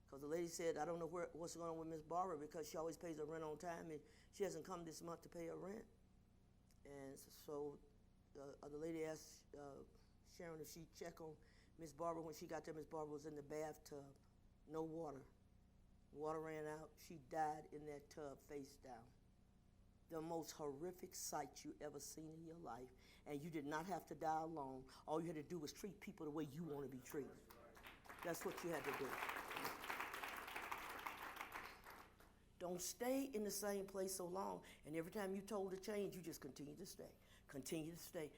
Because the lady said, I don't know what's going on with Miss Barbara because she always pays her rent on time, and she hasn't come this month to pay her rent. And so the lady asked Sharon if she'd check on Miss Barbara. When she got there, Miss Barbara was in the bathtub. No water. Water ran out. She died in that tub face down. The most horrific sight you ever seen in your life. And you did not have to die alone. All you had to do was treat people the way you want to be treated. That's what you had to do. Don't stay in the same place so long. And every time you're told to change, you just continue to stay. Continue to stay.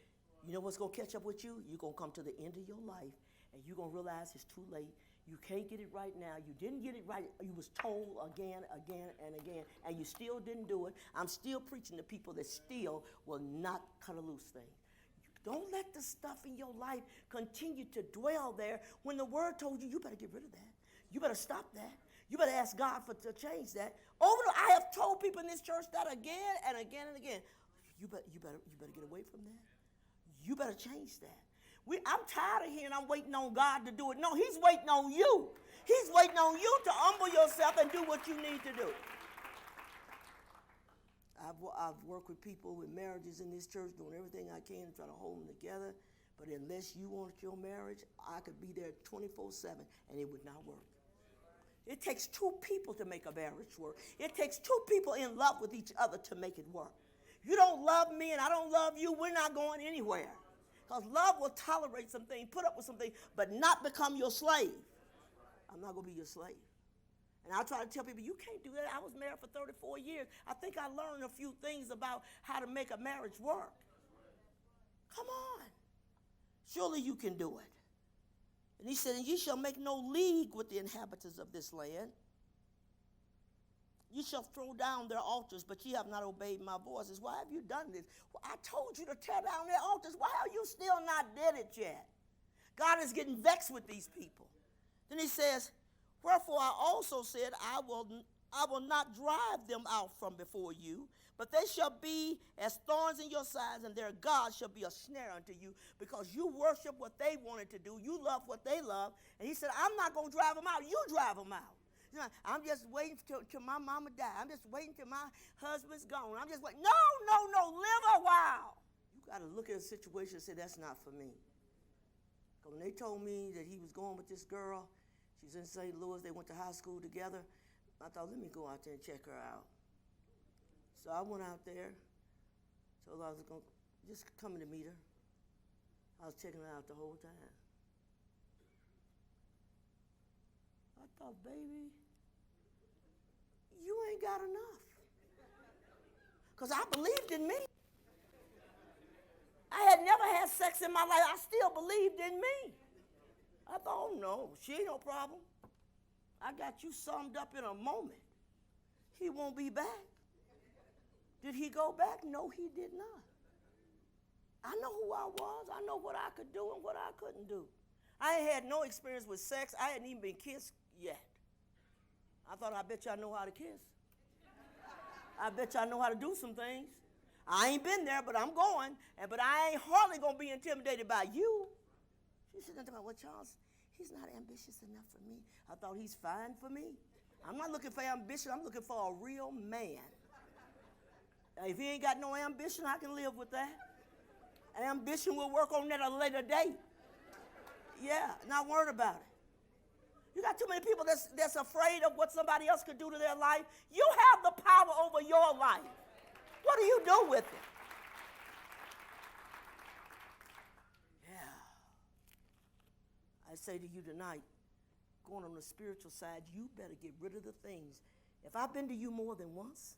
You know what's going to catch up with you? You're going to come to the end of your life, and you're going to realize it's too late. You can't get it right now. You didn't get it right. You was told again, and again, and you still didn't do it. I'm still preaching to people that still will not cut a loose thing. Don't let the stuff in your life continue to dwell there when the word told you, you better get rid of that. You better stop that. You better ask God to change that. I have told people in this church that again and again and again. You better get away from that. You better change that. I'm tired of hearing I'm waiting on God to do it. No, he's waiting on you. He's waiting on you to humble yourself and do what you need to do. I've worked with people with marriages in this church, doing everything I can to try to hold them together. But unless you want your marriage, I could be there 24/7 and it would not work. It takes two people to make a marriage work. It takes two people in love with each other to make it work. You don't love me and I don't love you, we're not going anywhere. Because love will tolerate some things, put up with some things, but not become your slave. I'm not going to be your slave. And I try to tell people, you can't do that. I was married for 34 years. I think I learned a few things about how to make a marriage work. Come on. Surely you can do it. And he said, and ye shall make no league with the inhabitants of this land. You shall throw down their altars, but ye have not obeyed my voices. Why have you done this? Well, I told you to tear down their altars. Why are you still not did it yet? God is getting vexed with these people. Then he says, wherefore I also said, I will not drive them out from before you, but they shall be as thorns in your sides, and their God shall be a snare unto you, because you worship what they wanted to do. You love what they love. And he said, I'm not going to drive them out. You drive them out. You know, I'm just waiting till my mama die. I'm just waiting till my husband's gone. I'm just waiting. No, live a while. You got to look at a situation and say, that's not for me. Because when they told me that he was going with this girl, she's in St. Louis, they went to high school together, I thought, let me go out there and check her out. So I went out there, told her I was going to just coming to meet her. I was checking her out the whole time. I thought, baby, you ain't got enough. Because I believed in me. I had never had sex in my life. I still believed in me. I thought, oh, no, she ain't no problem. I got you summed up in a moment. He won't be back. Did he go back? No, he did not. I know who I was. I know what I could do and what I couldn't do. I ain't had no experience with sex. I hadn't even been kissed yet. I thought, I bet y'all know how to kiss. I bet y'all know how to do some things. I ain't been there, but I'm going. But I ain't hardly going to be intimidated by you. She said nothing about, well, Charles, he's not ambitious enough for me. I thought he's fine for me. I'm not looking for ambition. I'm looking for a real man. Now, if he ain't got no ambition, I can live with that. Ambition will work on that at a later date. Yeah, not worried about it. You got too many people that's afraid of what somebody else could do to their life. You have the power over your life. What do you do with it? Yeah. I say to you tonight, going on the spiritual side, you better get rid of the things. If I've been to you more than once,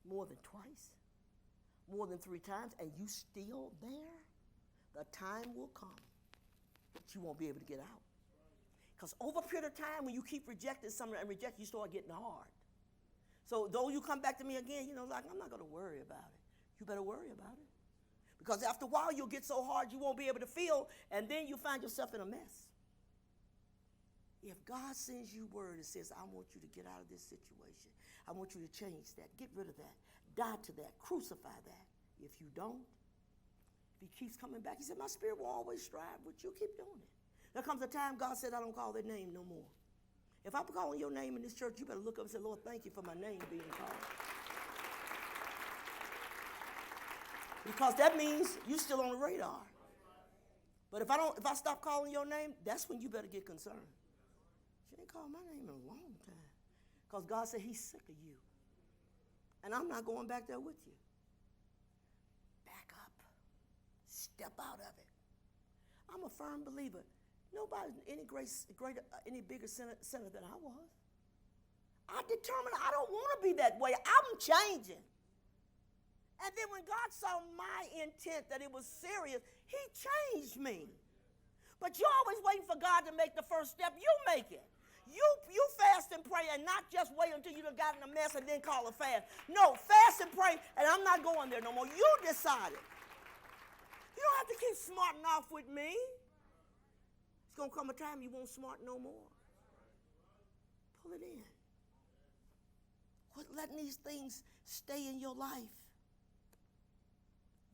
more than twice, more than 3 times, and you still there, the time will come that you won't be able to get out. Because over a period of time, when you keep rejecting something and you start getting hard. So though you come back to me again, like, I'm not going to worry about it. You better worry about it. Because after a while, you'll get so hard you won't be able to feel, and then you find yourself in a mess. If God sends you word and says, I want you to get out of this situation, I want you to change that, get rid of that, die to that, crucify that. If you don't, if he keeps coming back, he said, my spirit will always strive with you, keep doing it. There comes a time God said, I don't call their name no more. If I'm calling your name in this church, you better look up and say, Lord, thank you for my name being called. Because that means you're still on the radar. But if I stop calling your name, that's when you better get concerned. She ain't called my name in a long time. Because God said he's sick of you. And I'm not going back there with you. Back up. Step out of it. I'm a firm believer. Nobody's any bigger sinner than I was. I determined I don't want to be that way. I'm changing. And then when God saw my intent that it was serious, he changed me. But you're always waiting for God to make the first step. You make it. You fast and pray and not just wait until you done got in a mess and then call a fast. No, fast and pray, and I'm not going there no more. You decided. You don't have to keep smarting off with me. It's going to come a time you won't smart no more. Pull it in. Quit letting these things stay in your life.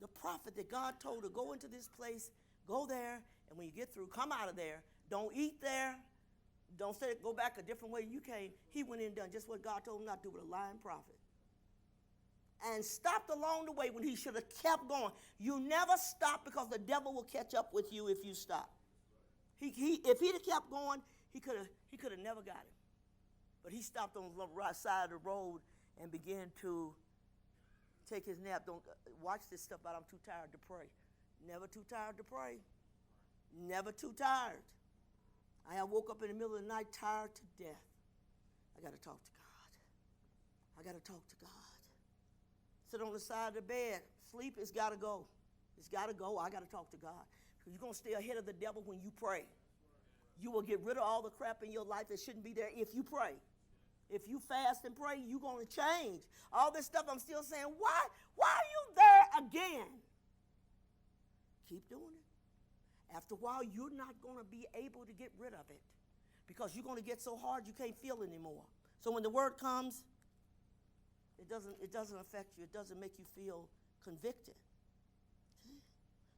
The prophet that God told to go into this place, go there, and when you get through, come out of there. Don't eat there. Don't say go back a different way you came. He went in and done just what God told him not to do with a lying prophet. And stopped along the way when he should have kept going. You never stop because the devil will catch up with you if you stop. If he'd have kept going, he could have never got him. But he stopped on the right side of the road and began to take his nap. Don't watch this stuff, but I'm too tired to pray. Never too tired to pray. Never too tired. I woke up in the middle of the night tired to death. I got to talk to God. I got to talk to God. Sit on the side of the bed. Sleep, it's got to go. It's got to go. I got to talk to God. You're going to stay ahead of the devil when you pray. You will get rid of all the crap in your life that shouldn't be there if you pray. If you fast and pray, you're going to change. All this stuff I'm still saying, why are you there again? Keep doing it. After a while, you're not going to be able to get rid of it because you're going to get so hard you can't feel anymore. So when the word comes, it doesn't affect you. It doesn't make you feel convicted.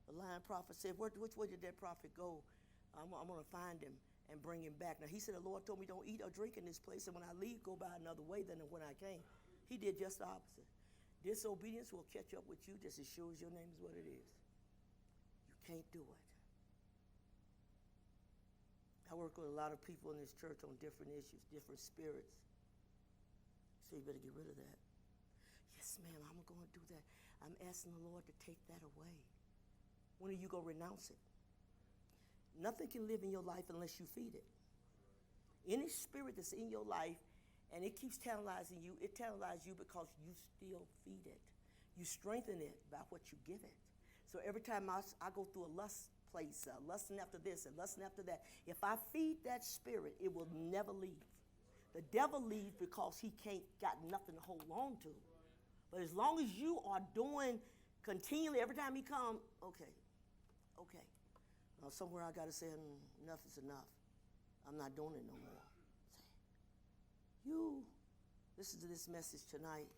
The lying prophet said, which way did that prophet go? I'm going to find him and bring him back. Now, he said, the Lord told me don't eat or drink in this place, and when I leave, go by another way than when I came. He did just the opposite. Disobedience will catch up with you just as sure as your name is what it is. You can't do it. I work with a lot of people in this church on different issues, different spirits. So you better get rid of that. Yes, ma'am, I'm going to do that. I'm asking the Lord to take that away. When are you going to renounce it? Nothing can live in your life unless you feed it. Any spirit that's in your life and it keeps tantalizing you, it tantalizes you because you still feed it. You strengthen it by what you give it. So every time I go through a lust place, lusting after this and lusting after that, if I feed that spirit, it will never leave. The devil leaves because he got nothing to hold on to. But as long as you are doing continually, every time he comes, okay. Now somewhere I got to say, enough is enough. I'm not doing it no more. You listen to this message tonight.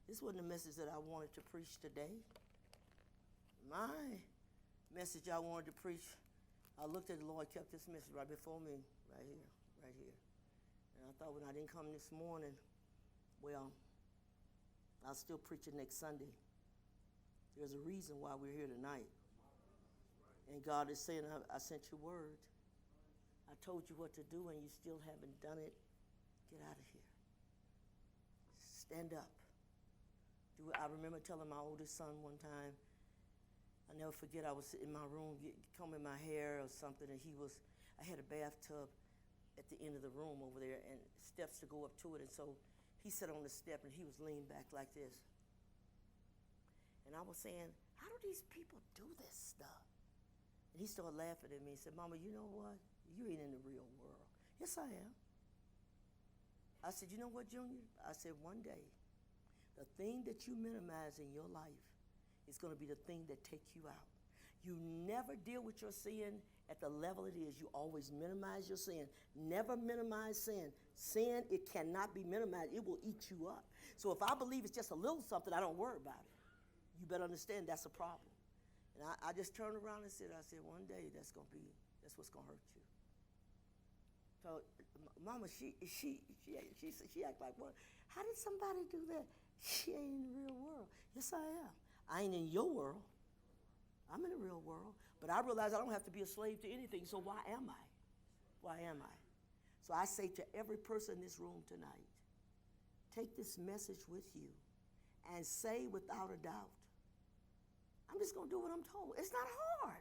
This wasn't the message that I wanted to preach today. My message I wanted to preach, I looked at the Lord, kept this message right before me, right here. And I thought when I didn't come this morning, well, I'll still preach it next Sunday. There's a reason why we're here tonight. And God is saying, I sent you word. I told you what to do and you still haven't done it. Get out of here. Stand up. I remember telling my oldest son one time, I'll never forget, I was in my room combing my hair or something, and I had a bathtub at the end of the room over there and steps to go up to it. And so he sat on the step and he was leaned back like this. And I was saying, how do these people do this stuff? And he started laughing at me and said, Mama, you know what? You ain't in the real world. Yes, I am. I said, you know what, Junior? I said, one day, the thing that you minimize in your life is going to be the thing that takes you out. You never deal with your sin at the level it is. You always minimize your sin. Never minimize sin. Sin, it cannot be minimized. It will eat you up. So if I believe it's just a little something, I don't worry about it. You better understand that's a problem. And I just turned around and said, one day that's what's going to hurt you. So Mama, she act like, what? How did somebody do that? She ain't in the real world. Yes, I am. I ain't in your world. I'm in the real world. But I realize I don't have to be a slave to anything, so why am I? Why am I? So I say to every person in this room tonight, take this message with you and say without a doubt, I'm just going to do what I'm told. It's not hard.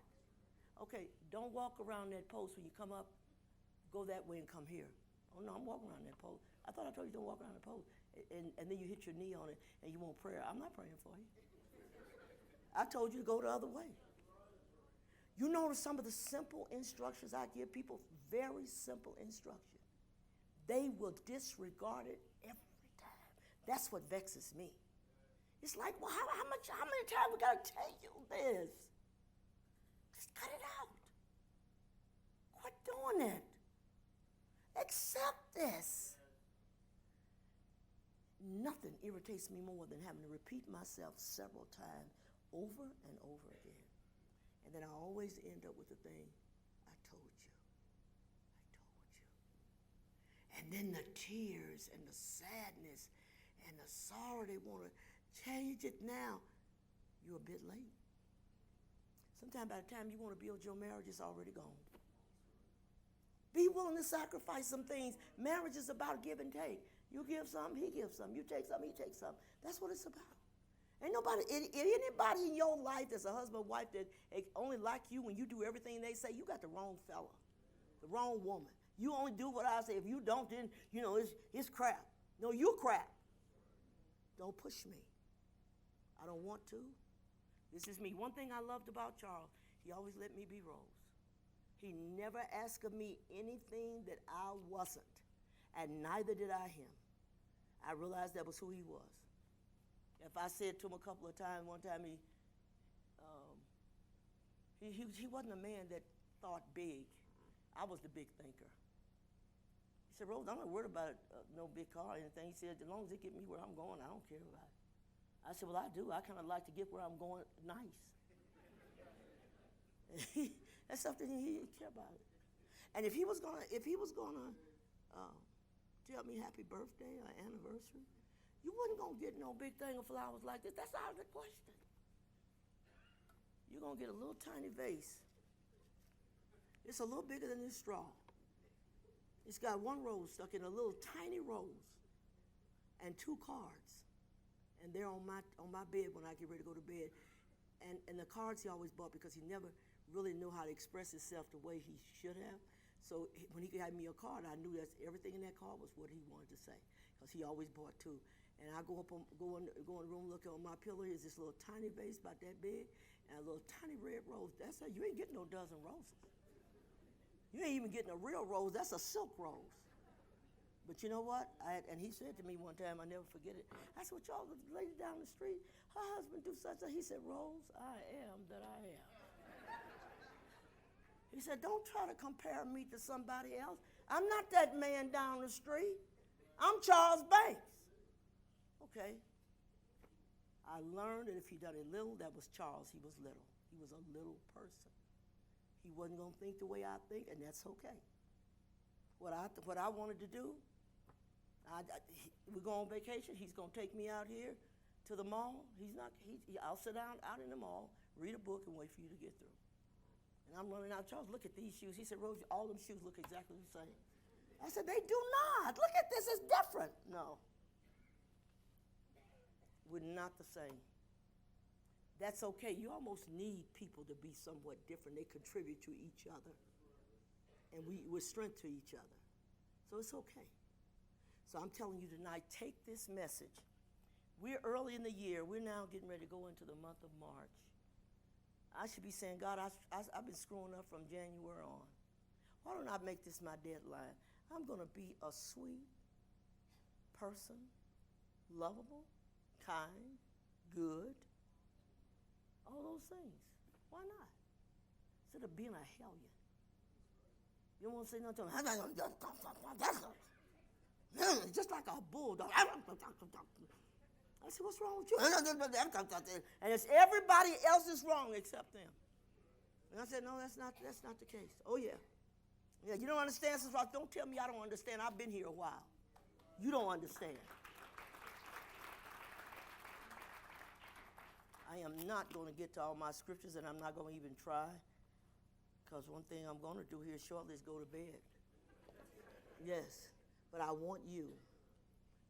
Okay, don't walk around that post when you come up. Go that way and come here. Oh, no, I'm walking around that post. I thought I told you don't walk around the post. And then you hit your knee on it and you want prayer. I'm not praying for you. I told you to go the other way. You notice some of the simple instructions I give people, very simple instruction. They will disregard it every time. That's what vexes me. It's like, well, how many times we got to tell you this? Just cut it out. Quit doing it. Accept this. Nothing irritates me more than having to repeat myself several times over and over again. And then I always end up with the thing, I told you. And then the tears and the sadness and the sorrow, they want to change it now. You're a bit late. Sometimes by the time you want to build your marriage, it's already gone. Be willing to sacrifice some things. Marriage is about give and take. You give some, he gives some. You take some, he takes some. That's what it's about. Ain't nobody, anybody in your life that's a husband or wife that only like you when you do everything they say, you got the wrong fella, the wrong woman. You only do what I say. If you don't, then, it's crap. No, you crap. Don't push me. I don't want to. This is me. One thing I loved about Charles, he always let me be Rose. He never asked of me anything that I wasn't, and neither did I him. I realized that was who he was. If I said to him a couple of times, one time he wasn't a man that thought big. I was the big thinker. He said, Rose, I'm not worried about no big car or anything. He said, as long as it get me where I'm going, I don't care about it. I said, well, I do. I kind of like to get where I'm going nice. That's something he didn't care about it. And if he was gonna tell me happy birthday or anniversary, you wasn't gonna get no big thing of flowers like this. That's out of the question. You're gonna get a little tiny vase. It's a little bigger than this straw. It's got one rose stuck in a little tiny rose and 2 cards. And they're on my bed when I get ready to go to bed. And the cards he always bought because he never really knew how to express himself the way he should have. So when he gave me a card, I knew that everything in that card was what he wanted to say, because he always bought 2. And I go in the room, look on my pillow. Here's this little tiny vase about that big, and a little tiny red rose. That's how you ain't getting no dozen roses. You ain't even getting a real rose. That's a silk rose. But you know what? And he said to me one time, I never forget it. I said, well, Charles, the lady down the street, her husband do such a. He said, Rose, I am that I am. He said, don't try to compare me to somebody else. I'm not that man down the street. I'm Charles Banks. Okay. I learned that if he done a little, that was Charles. He was little. He was a little person. He wasn't going to think the way I think, and that's okay. What I wanted to do, we go on vacation. He's going to take me out here to the mall. I'll sit down out in the mall, read a book, and wait for you to get through. And I'm running out. Charles, look at these shoes. He said, Rose, all them shoes look exactly the same. I said, they do not. Look at this. It's different. No. We're not the same. That's okay. You almost need people to be somewhat different. They contribute to each other. And we're strength to each other. So it's okay. So I'm telling you tonight, take this message. We're early in the year. We're now getting ready to go into the month of March. I should be saying, God, I've been screwing up from January on. Why don't I make this my deadline? I'm going to be a sweet person, lovable, kind, good, all those things. Why not? Instead of being a hellion. You don't want to say nothing to him. Just like a bulldog. I said, what's wrong with you? And it's everybody else is wrong except them. And I said, no, that's not the case. Oh, yeah. Yeah, you don't understand, Sister Ross. Don't tell me I don't understand. I've been here a while. You don't understand. I am not going to get to all my scriptures, and I'm not going to even try, because one thing I'm going to do here shortly is go to bed. Yes, but I want you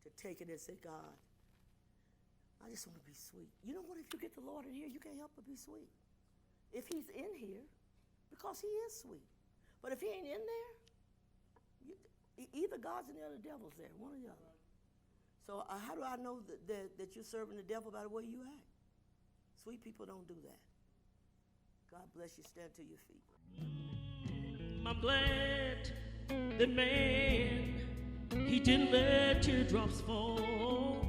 to take it and say, God, I just want to be sweet. You know what? If you get the Lord in here, you can't help but be sweet. If he's in here, because he is sweet. But if he ain't in there, either God's in there or the devil's there, one or the other. So how do I know that you're serving the devil by the way you act? Sweet people don't do that. God bless you. Stand to your feet. I'm glad that man, he didn't let teardrops fall.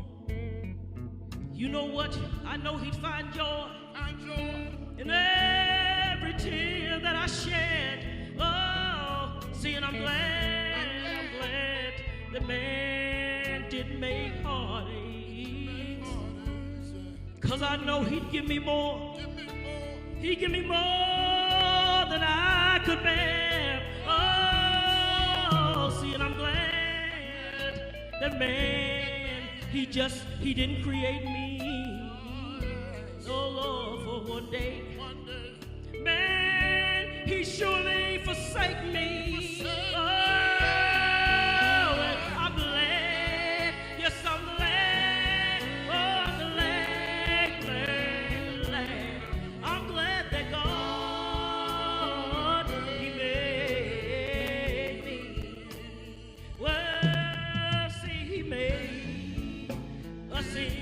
You know what? I know he'd find joy in every tear that I shed. Oh, see, and I'm glad that man didn't make heartaches. Cause I know he'd give me more. He'd give me more than I could bear. Oh, see, and I'm glad that man, he didn't create me. Oh Lord, for one day. Man, he surely forsake me. Oh, and I'm glad. Yes, I'm glad. Oh, I'm glad. I'm glad that God, he made me. Well, see, he made us in